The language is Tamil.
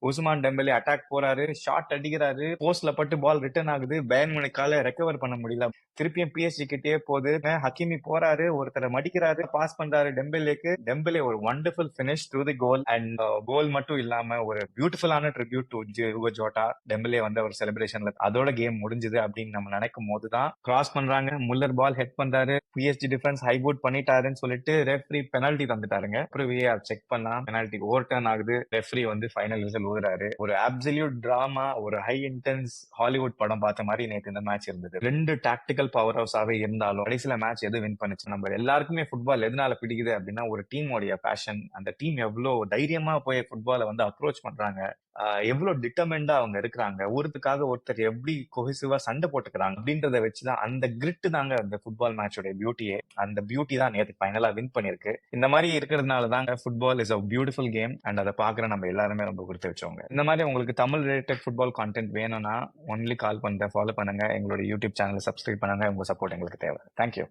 உஸ்மான் டெம்பலே அட்டாக் போறாரு, ஷாட் அடிக்கிறாரு, போஸ்ட்ல பட்டு பால் ரிட்டர்ன் ஆகுது. பயர்ன் மூனிக்கால ரெக்கவர் பண்ண முடியல. திருப்பியும் PSG கிட்டே போகுது. ஹக்கீமி போறாரு, ஒருத்தரை மடிக்கிறாரு, பாஸ் பண்றாரு டெம்பேலேக்கு. டெம்பேலே ஒரு wonderful finish through the goal. And goal மட்டும் இல்லாம ஒரு பியூட்டிஃபுல்லான tribute to Hugo Jota. Dembele வந்து ஒரு செலிப்ரேஷன்ல அதோட கேம் முடிஞ்சது அப்படின்னு நம்ம நினைக்கும் போதுதான் கிராஸ் பண்றாங்க. முல்லர் பால் ஹெட் பண்றாரு. PSG டிஃபென்ஸ் ஹைபூட் பண்ணிட்டாருன்னு சொல்லிட்டு ரெஃப்ரி பெனல்டி தந்துட்டாருங்க. அப்புறம் VAR செக் பண்ணா பெனல்டி ஓவர் டர்ன் ஆகுது. ரெஃப்ரி வந்து ஃபைனல் விசில் ஊதுறாரு. ஒரு அப்சல்யூட் டிராமா, ஒரு ஹை இன்டென்ஸ் ஹாலிவுட் படம் பார்த்த மாதிரி நேற்று இந்த மேட்ச் இருந்தது. ரெண்டு டாக்டிக்கல் பவர் ஹவுஸாவே இருந்தாலும் கடைசியில மேட்ச் எது வின் பண்ணுச்சு? நம்ம எல்லாருக்குமே ஃபுட்பால் எதனால பிடிக்குது அப்படின்னா ஒரு டீமோடைய பேஷன். அந்த டீம் எவ்வளவு தைரியமா போய் ஃபுட்பாலை வந்து அப்ரோச் பண்றாங்க, எவ்வளவு டிட்டர்மெண்டா அவங்க இருக்கிறாங்க, ஒருத்தருக்காக ஒருத்தர் எப்படி கொஹெசிவா சண்டை போட்டுக்கிறாங்க அப்படின்றத வச்சுதான் அந்த கிரிட் தாங்க அந்த ஃபுட்பால் மேட்சோட பியூட்டியே. அந்த பியூட்டி தான் நேற்று ஃபைனலா வின் பண்ணிருக்கு. இந்த மாதிரி இருக்கிறதுனால தாங்க football is a beautiful game. And அதை பாக்குற நம்ம எல்லாருமே ரொம்ப கொடுத்து வச்சவங்க. இந்த மாதிரி உங்களுக்கு தமிழ் ரிலேட்டட் ஃபுட்பால் கான்டென்ட் வேணும்னா ஒன்லி கால் பண்ணுங்க, ஃபாலோ பண்ணுங்க, எங்களோட யூடியூப் சேனலை சப்ஸ்கிரைப் பண்ணுங்க. உங்க சப்போர்ட் எங்களுக்கு தேவை. தேங்க்யூ.